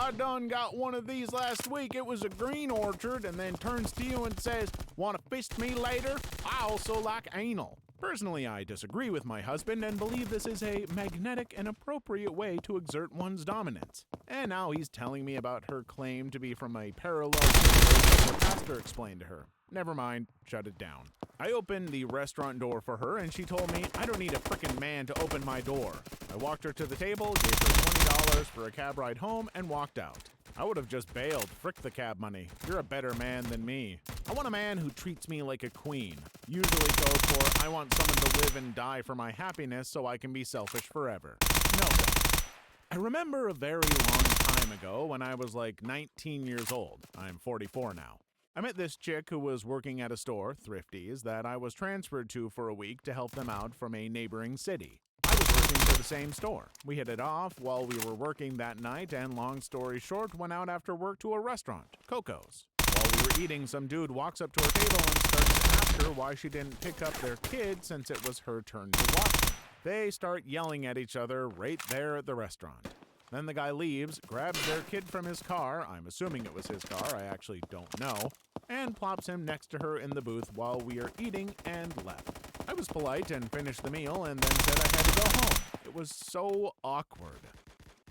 I done got one of these last week. It was a green orchard, and then turns to you and says, "Want to fist me later? I also like anal." Personally, I disagree with my husband and believe this is a magnetic and appropriate way to exert one's dominance. And now he's telling me about her claim to be from a parallel universe that her pastor explained to her. Never mind, shut it down. I opened the restaurant door for her and she told me I don't need a frickin' man to open my door. I walked her to the table, gave her $20 for a cab ride home, and walked out. I would have just bailed. Frick the cab money. You're a better man than me. I want a man who treats me like a queen. Usually goes for, I want someone to live and die for my happiness so I can be selfish forever. No thanks. I remember a very long time ago when I was like 19 years old. I'm 44 now. I met this chick who was working at a store, Thrifty's, that I was transferred to for a week to help them out from a neighboring city. I was working for the same store. We hit it off while we were working that night, and long story short, went out after work to a restaurant, Coco's. While we were eating, some dude walks up to her table and starts to ask her why she didn't pick up their kid since it was her turn to watch them. They start yelling at each other right there at the restaurant. Then the guy leaves, grabs their kid from his car, I'm assuming it was his car, I actually don't know, and plops him next to her in the booth while we are eating, and left. I was polite and finished the meal and then said I had to go home. It was so awkward.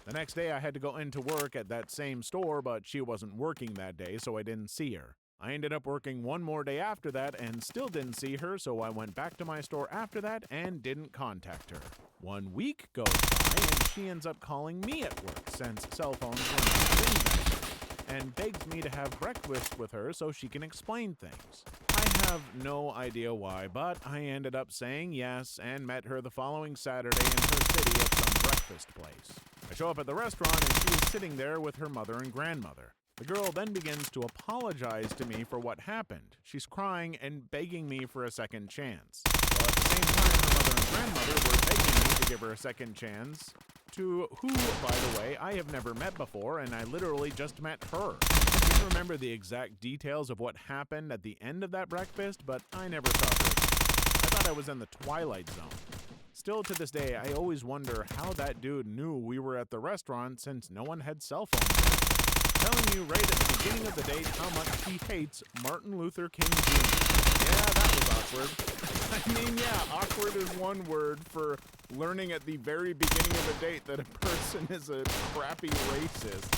The next day I had to go into work at that same store, but she wasn't working that day, so I didn't see her. I ended up working one more day after that and still didn't see her, so I went back to my store after that and didn't contact her. 1 week goes by and she ends up calling me at work since cell phones were not a thing back then, and begs me to have breakfast with her so she can explain things. I have no idea why, but I ended up saying yes and met her the following Saturday in her city at some breakfast place. I show up at the restaurant and she is sitting there with her mother and grandmother. The girl then begins to apologize to me for what happened. She's crying and begging me for a second chance. While at the same time, her mother and grandmother were begging me to give her a second chance, to who, by the way, I have never met before, and I literally just met her. I can't remember the exact details of what happened at the end of that breakfast, but I never saw her again. I thought I was in the Twilight Zone. Still to this day, I always wonder how that dude knew we were at the restaurant since no one had cell phones. Telling you right at the beginning of the date how much he hates Martin Luther King Jr. Yeah, that was awkward. I mean, yeah, awkward is one word for learning at the very beginning of a date that a person is a crappy racist.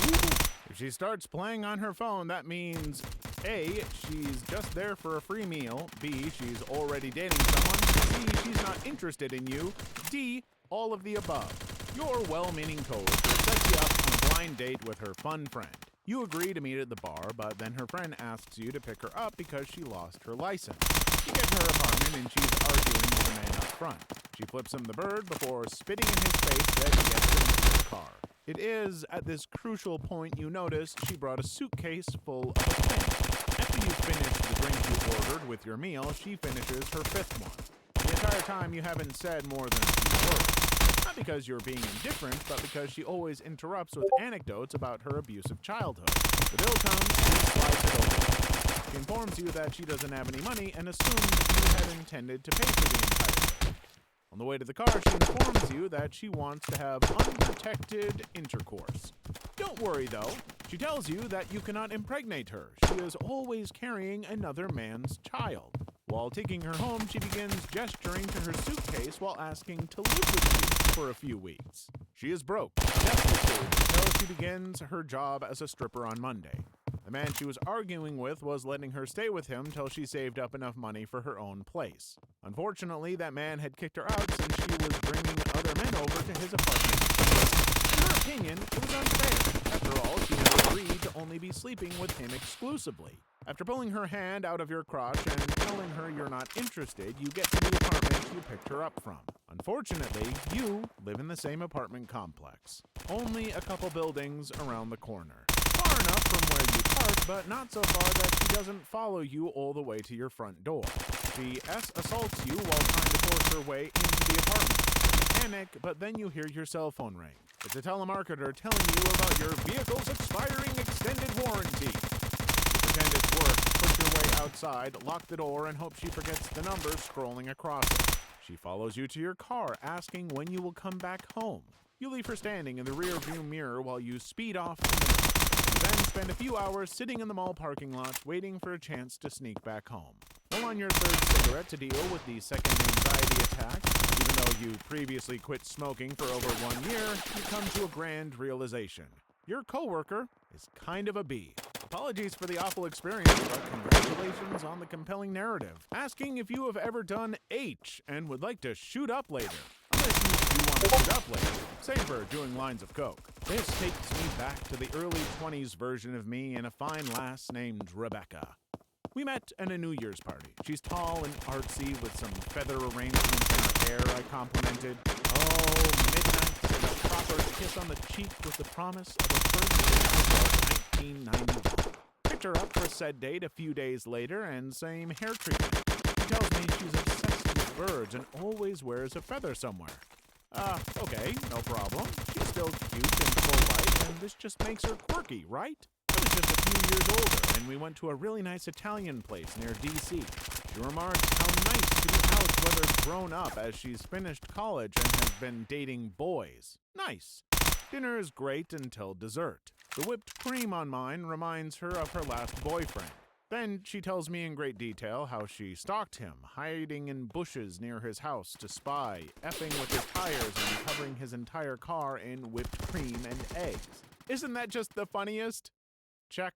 Ooh. If she starts playing on her phone, that means A, she's just there for a free meal, B, she's already dating someone, C, she's not interested in you, D, all of the above. Your well-meaning coworker sets you up on a blind date with her fun friend. You agree to meet at the bar, but then her friend asks you to pick her up because she lost her license. You get to her apartment and she's arguing with the man up front. She flips him the bird before spitting in his face, then gets into his car. It is at this crucial point you notice she brought a suitcase full of a pen. After you finish the drink you ordered with your meal, she finishes her fifth one. The entire time you haven't said more than a few words. Not because you're being indifferent, but because she always interrupts with anecdotes about her abusive childhood. The bill comes, she slides it over. She informs you that she doesn't have any money and assumes you had intended to pay for the entire bill. On the way to the car, she informs you that she wants to have unprotected intercourse. Don't worry, though. She tells you that you cannot impregnate her. She is always carrying another man's child. While taking her home, she begins gesturing to her suitcase while asking to live with you for a few weeks. She is broke, destitute, until she begins her job as a stripper on Monday. The man she was arguing with was letting her stay with him till she saved up enough money for her own place. Unfortunately, that man had kicked her out since she was bringing other men over to his apartment. In her opinion, it was unfair. After all, she had agreed to only be sleeping with him exclusively. After pulling her hand out of your crotch and telling her you're not interested, you get to the apartment you picked her up from. Unfortunately, you live in the same apartment complex, only a couple buildings around the corner. Far enough from where you park, but not so far that she doesn't follow you all the way to your front door. She assaults you while trying to force her way into the apartment. You panic, but then you hear your cell phone ring. It's a telemarketer telling you about your vehicle's expiring extended warranty. Pretend it's work, push your way outside, lock the door, and hope she forgets the number scrolling across it. She follows you to your car, asking when you will come back home. You leave her standing in the rear-view mirror while you speed off in the night. You then spend a few hours sitting in the mall parking lot waiting for a chance to sneak back home. Well, on your third cigarette to deal with the second anxiety attack, even though you previously quit smoking for over 1 year, you come to a grand realization. Your coworker is kind of a bee. Apologies for the awful experience, but congratulations on the compelling narrative. Asking if you have ever done H and would like to shoot up later. Unless you do want to shoot up later. Same for doing lines of coke. This takes me back to the early 20s version of me and a fine lass named Rebecca. We met at a New Year's party. She's tall and artsy with some feather arrangements in her hair I complimented. Oh, midnight and a proper kiss on the cheek with the promise of a first date before 1991. Picked her up for said date a few days later and same hair treatment. She tells me she's obsessed with birds and always wears a feather somewhere. Okay, no problem. She's still cute and full life, and this just makes her quirky, right? I was just a few years older, and we went to a really nice Italian place near D.C. She remarks how nice to be out whether grown up as she's finished college and has been dating boys. Nice. Dinner is great until dessert. The whipped cream on mine reminds her of her last boyfriend. Then she tells me in great detail how she stalked him, hiding in bushes near his house to spy, effing with his tires and covering his entire car in whipped cream and eggs. Isn't that just the funniest? Check,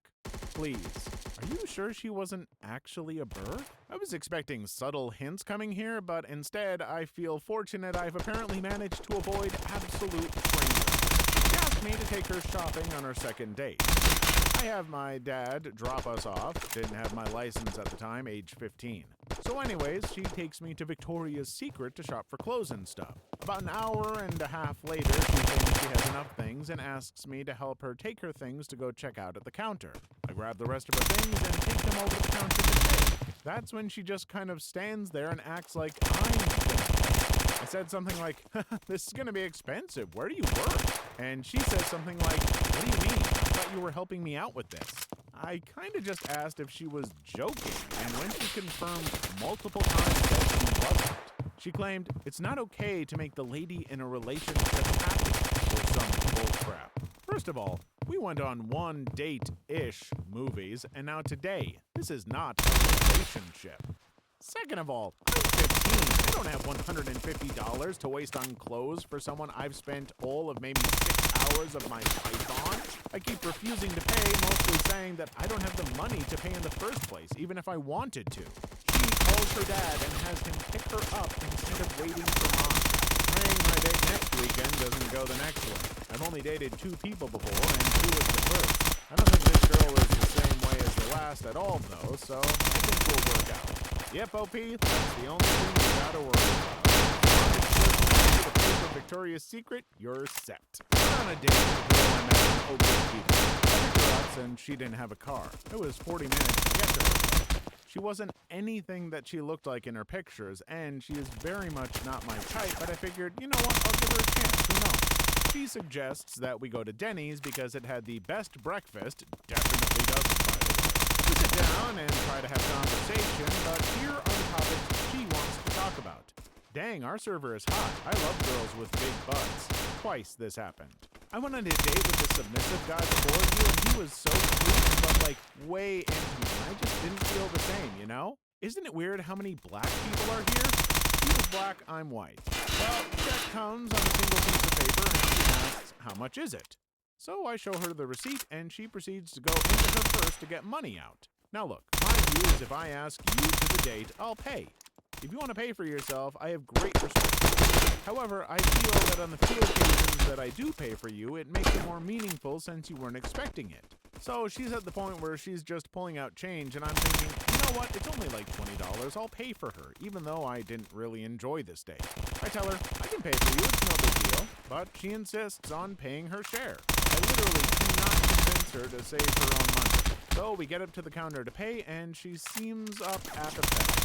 please. Are you sure she wasn't actually a bird? I was expecting subtle hints coming here, but instead I feel fortunate I've apparently managed to avoid absolute strangers. She asked me to take her shopping on her second date. I have my dad drop us off, didn't have my license at the time, age 15. So anyways, she takes me to Victoria's Secret to shop for clothes and stuff. About an hour and a half later, she thinks she has enough things and asks me to help her take her things to go check out at the counter. I grab the rest of her things and take them over to the counter to pay. That's when she just kind of stands there and acts like I'm gonna pay. I said something like, this is gonna be expensive, where do you work? And she says something like, what do you mean? I thought you were helping me out with this. I kinda just asked if she was joking, and when she confirmed multiple times that she wasn't, she claimed it's not okay to make the lady in a relationship happy or some bullcrap. First of all, we went on one date-ish movies, and now today, this is not a relationship. Second of all, I'm 15. I don't have $150 to waste on clothes for someone I've spent all of maybe 6 hours of my life on. I keep refusing to pay, mostly saying that I don't have the money to pay in the first place, even if I wanted to. She calls her dad and has him pick her up instead of waiting for mom. Praying my date next weekend doesn't go the next one. I've only dated 2 people before, and she was the first. I don't think this girl is the same way as the last at all, though, so I think we'll work out. Yep, OP, that's the only thing you gotta worry about. If you pay for Victoria's Secret, you're set. I went on a date with a girl I met in OKC. I picked her up and she didn't have a car. It was 40 minutes to get to her. She wasn't anything that she looked like in her pictures, and she is very much not my type, but I figured, you know what, I'll give her a chance, who knows? She suggests that we go to Denny's because it had the best breakfast, definitely doesn't, by the way. We sit down and try to have conversation, but here are the topics she wants to talk about. Dang, our server is hot. I love girls with big butts. Twice this happened. I went on a date with a submissive guy before you, and he was so cute, but like way intimate. I just didn't feel the same, you know? Isn't it weird how many black people are here? He was black, I'm white. Well, check comes on a single piece of paper, and she asks, how much is it? So I show her the receipt, and she proceeds to go into her purse to get money out. Now look, my view is if I ask you to the date, I'll pay. If you want to pay for yourself, I have great respect. However, I feel that on the few occasions that I do pay for you, it makes it more meaningful since you weren't expecting it. So she's at the point where she's just pulling out change, and I'm thinking, you know what, it's only like $20, I'll pay for her, even though I didn't really enjoy this date. I tell her, I can pay for you, it's no big deal, but she insists on paying her share. I literally cannot convince her to save her own money. So we get up to the counter to pay, and she seems up apathetic.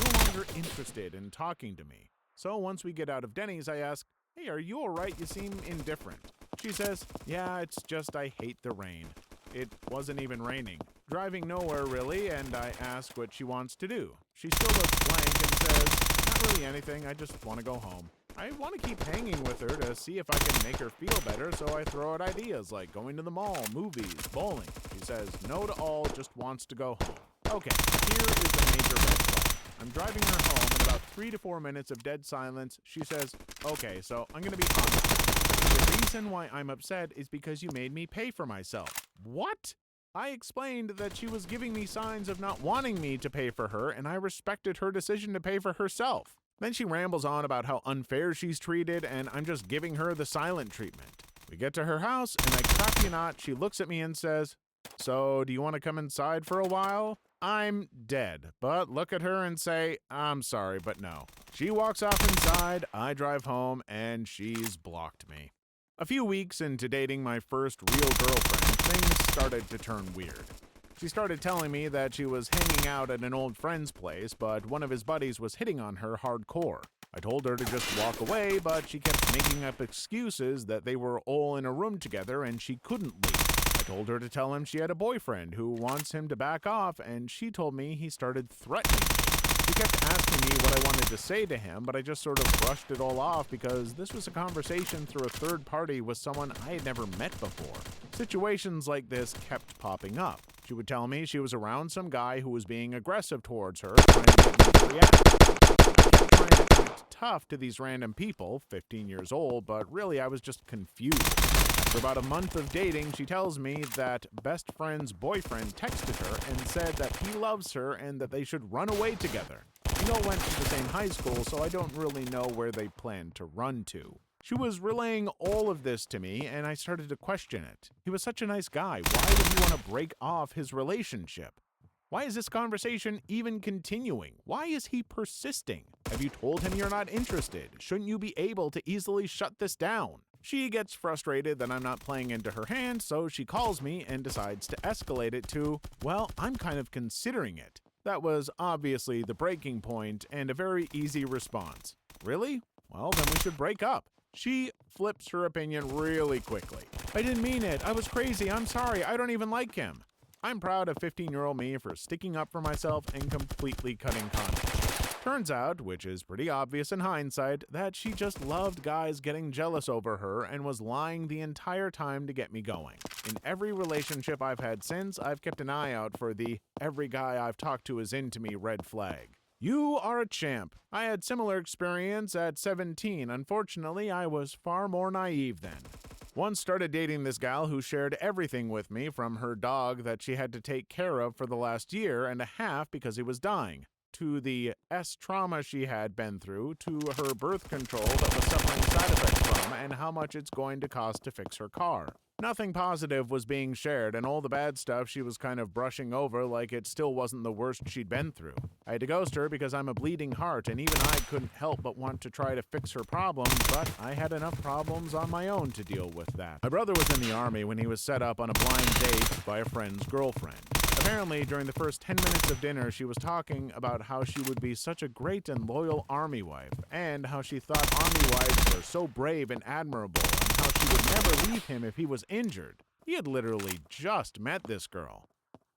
No longer interested in talking to me. So once we get out of Denny's, I ask, hey, are you alright? You seem indifferent. She says, yeah, it's just I hate the rain. It wasn't even raining. Driving nowhere, really, and I ask what she wants to do. She still looks blank and says, not really anything, I just want to go home. I want to keep hanging with her to see if I can make her feel better, so I throw out ideas like going to the mall, movies, bowling. She says no to all, just wants to go home. Okay, here is the major red flag. I'm driving her home, and about 3 to 4 minutes of dead silence, she says, okay, so I'm going to be honest. The reason why I'm upset is because you made me pay for myself. What? I explained that she was giving me signs of not wanting me to pay for her, and I respected her decision to pay for herself. Then she rambles on about how unfair she's treated, and I'm just giving her the silent treatment. We get to her house, and I crap you not, she looks at me and says, so, do you want to come inside for a while? I'm dead, but look at her and say, I'm sorry, but no. She walks off inside, I drive home, and she's blocked me. A few weeks into dating my first real girlfriend, things started to turn weird. She started telling me that she was hanging out at an old friend's place, but one of his buddies was hitting on her hardcore. I told her to just walk away, but she kept making up excuses that they were all in a room together and she couldn't leave. I told her to tell him she had a boyfriend who wants him to back off, and she told me he started threatening me. He kept asking me what I wanted to say to him, but I just sort of brushed it all off because this was a conversation through a third party with someone I had never met before. Situations like this kept popping up. She would tell me she was around some guy who was being aggressive towards her, trying to get me to react. I kept trying to act tough to these random people, 15 years old, but really I was just confused. After about a month of dating, she tells me that best friend's boyfriend texted her and said that he loves her and that they should run away together. We all went to the same high school, so I don't really know where they planned to run to. She was relaying all of this to me, and I started to question it. He was such a nice guy. Why would he want to break off his relationship? Why is this conversation even continuing? Why is he persisting? Have you told him you're not interested? Shouldn't you be able to easily shut this down? She gets frustrated that I'm not playing into her hand, so she calls me and decides to escalate it to, well, I'm kind of considering it. That was obviously the breaking point and a very easy response. Really? Well, then we should break up. She flips her opinion really quickly. I didn't mean it. I was crazy. I'm sorry. I don't even like him. I'm proud of 15-year-old me for sticking up for myself and completely cutting contact. Turns out, which is pretty obvious in hindsight, that she just loved guys getting jealous over her and was lying the entire time to get me going. In every relationship I've had since, I've kept an eye out for the every guy I've talked to is into me red flag. You are a champ. I had similar experience at 17. Unfortunately, I was far more naive then. Once started dating this gal who shared everything with me, from her dog that she had to take care of for the last year and a half because he was dying, to the trauma she had been through, to her birth control that was suffering side effects from, and how much it's going to cost to fix her car. Nothing positive was being shared, and all the bad stuff she was kind of brushing over like it still wasn't the worst she'd been through. I had to ghost her because I'm a bleeding heart, and even I couldn't help but want to try to fix her problems, but I had enough problems on my own to deal with that. My brother was in the army when he was set up on a blind date by a friend's girlfriend. Apparently, during the first 10 minutes of dinner, she was talking about how she would be such a great and loyal army wife, and how she thought army wives were so brave and admirable, and how she would never leave him if he was injured. He had literally just met this girl.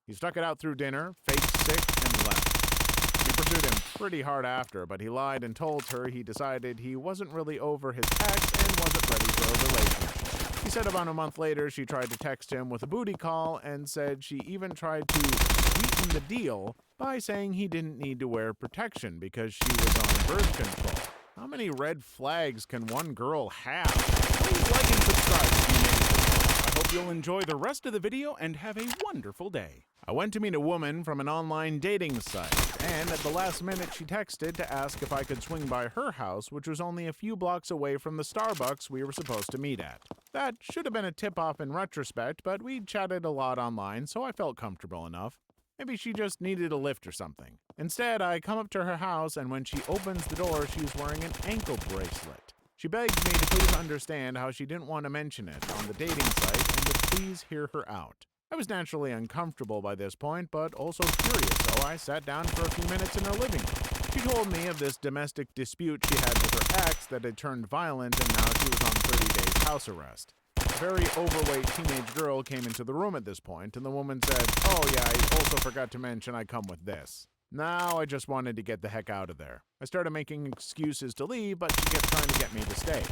He stuck it out through dinner, faked sick, and left. She pursued him pretty hard after, but he lied and told her he decided he wasn't really over his ex and wasn't ready for a relationship. He said about a month later she tried to text him with a booty call and said she even tried to sweeten the deal by saying he didn't need to wear protection because she was on birth control. How many red flags can one girl have? Please like and subscribe if you made it this far. I hope you'll enjoy the rest of the video and have a wonderful day. I went to meet a woman from an online dating site, and at the last minute she texted to ask if I could swing by her house, which was only a few blocks away from the Starbucks we were supposed to meet at. That should have been a tip-off in retrospect, but we chatted a lot online, so I felt comfortable enough. Maybe she just needed a lift or something. Instead, I come up to her house, and when she opens the door, she's wearing an ankle bracelet. She begged me to please understand how she didn't want to mention it on the dating site and to please hear her out. I was naturally uncomfortable by this point, but also curious, so I sat down for a few minutes in her living room. She told me of this domestic dispute she had with her ex that had turned violent, and now she was on 30 days house arrest. A very overweight teenage girl came into the room at this point, and the woman said, "Oh yeah, I also forgot to mention I come with this." Now I just wanted to get the heck out of there. I started making excuses to leave, but she kept trying to get me to stay.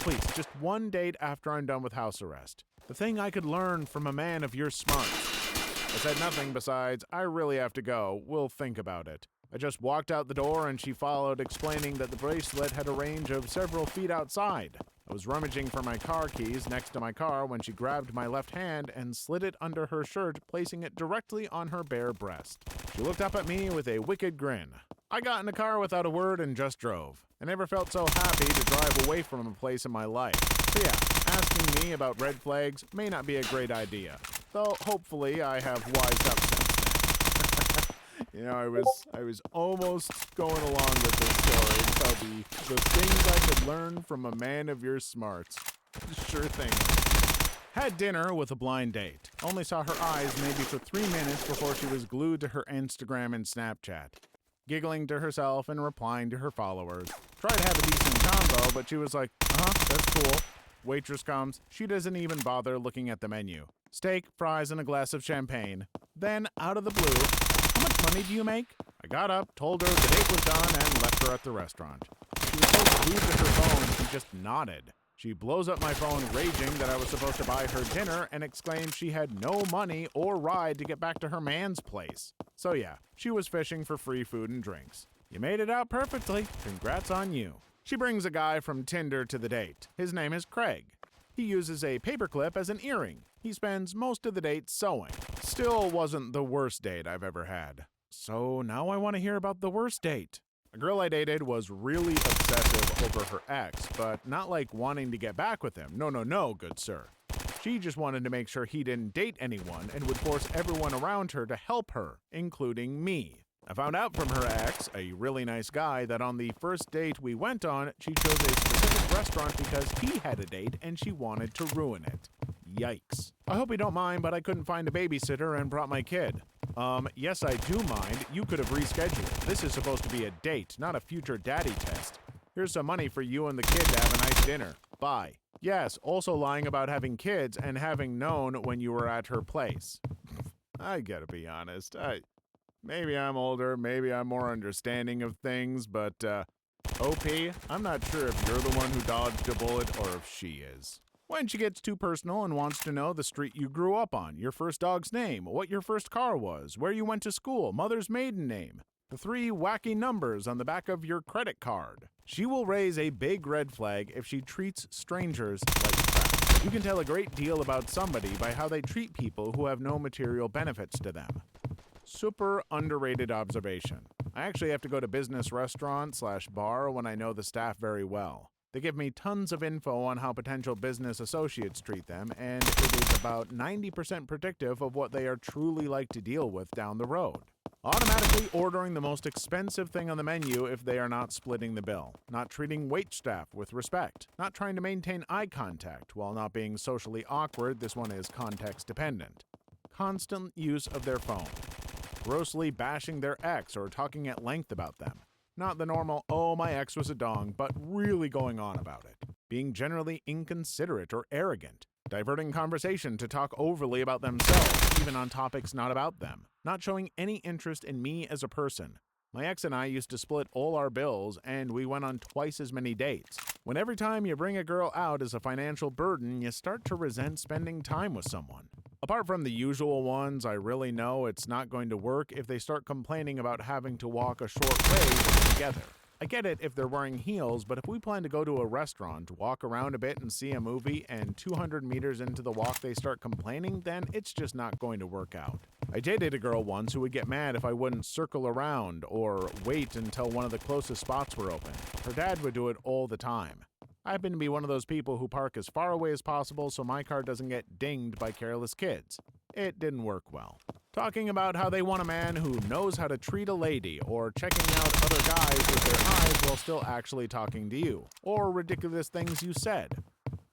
Please, just one date after I'm done with house arrest. The thing I could learn from a man of your smarts. I said nothing besides, I really have to go. We'll think about it. I just walked out the door and she followed, explaining that the bracelet had a range of several feet outside. I was rummaging for my car keys next to my car when she grabbed my left hand and slid it under her shirt, placing it directly on her bare breast. She looked up at me with a wicked grin. I got in the car without a word and just drove. I never felt so happy to drive away from a place in my life. So yeah, asking me about red flags may not be a great idea. Though hopefully I have wised up since then. You know, I was almost going along with this story until the things I could learn from a man of your smarts. Sure thing. Had dinner with a blind date. Only saw her eyes maybe for 3 minutes before she was glued to her Instagram and Snapchat, giggling to herself and replying to her followers. Tried to have a decent combo, but she was like, that's cool. Waitress comes. She doesn't even bother looking at the menu. Steak, fries, and a glass of champagne. Then, out of the blue, how much money do you make? I got up, told her the date was done, and left her at the restaurant. She was so glued to her phone, she just nodded. She blows up my phone, raging that I was supposed to buy her dinner, and exclaimed she had no money or ride to get back to her man's place. So yeah, she was fishing for free food and drinks. You made it out perfectly. Congrats on you. She brings a guy from Tinder to the date. His name is Craig. He uses a paperclip as an earring. He spends most of the date sewing. Still wasn't the worst date I've ever had. So now I want to hear about the worst date. A girl I dated was really obsessive over her ex, but not like wanting to get back with him. No, good sir. She just wanted to make sure he didn't date anyone and would force everyone around her to help her, including me. I found out from her ex, a really nice guy, that on the first date we went on, she chose a specific restaurant because he had a date and she wanted to ruin it. Yikes. I hope you don't mind, but I couldn't find a babysitter and brought my kid. Yes, I do mind. You could have rescheduled. This is supposed to be a date, not a future daddy test. Here's some money for you and the kid to have a nice dinner. Bye. Yes, also lying about having kids and having known when you were at her place. I gotta be honest. Maybe I'm older, maybe I'm more understanding of things, but, OP, I'm not sure if you're the one who dodged a bullet or if she is. When she gets too personal and wants to know the street you grew up on, your first dog's name, what your first car was, where you went to school, mother's maiden name, the 3 wacky numbers on the back of your credit card. She will raise a big red flag if she treats strangers like crap. You can tell a great deal about somebody by how they treat people who have no material benefits to them. Super underrated observation. I actually have to go to business restaurant/bar when I know the staff very well. They give me tons of info on how potential business associates treat them, and it is about 90% predictive of what they are truly like to deal with down the road. Automatically ordering the most expensive thing on the menu if they are not splitting the bill. Not treating waitstaff with respect. Not trying to maintain eye contact while not being socially awkward. This one is context dependent. Constant use of their phone. Grossly bashing their ex or talking at length about them. Not the normal, oh, my ex was a dong, but really going on about it. Being generally inconsiderate or arrogant. Diverting conversation to talk overly about themselves, even on topics not about them. Not showing any interest in me as a person. My ex and I used to split all our bills, and we went on twice as many dates. When every time you bring a girl out as a financial burden, you start to resent spending time with someone. Apart from the usual ones, I really know it's not going to work if they start complaining about having to walk a short way together. I get it if they're wearing heels, but if we plan to go to a restaurant, walk around a bit and see a movie, and 200 meters into the walk they start complaining, then it's just not going to work out. I dated a girl once who would get mad if I wouldn't circle around or wait until one of the closest spots were open. Her dad would do it all the time. I happen to be one of those people who park as far away as possible so my car doesn't get dinged by careless kids. It didn't work well. Talking about how they want a man who knows how to treat a lady, or checking out other guys with their eyes while still actually talking to you, or ridiculous things you said,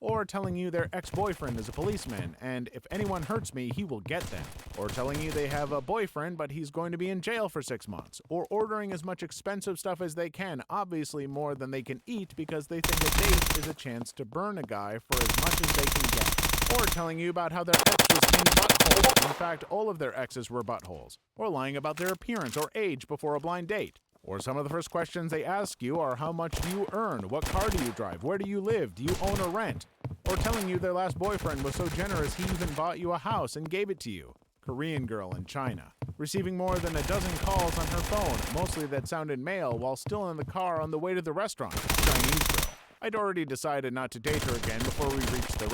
or telling you their ex-boyfriend is a policeman and if anyone hurts me, he will get them, or telling you they have a boyfriend but he's going to be in jail for 6 months, or ordering as much expensive stuff as they can, obviously more than they can eat because they think a date is a chance to burn a guy for as much as they can get, or telling you about how their ex was butthole. In fact, all of their exes were buttholes, or lying about their appearance or age before a blind date. Or some of the first questions they ask you are how much do you earn, what car do you drive, where do you live, do you own or rent? Or telling you their last boyfriend was so generous he even bought you a house and gave it to you. Korean girl in China, receiving more than a dozen calls on her phone, mostly that sounded male, while still in the car on the way to the restaurant. Chinese girl. I'd already decided not to date her again before we reached the restaurant.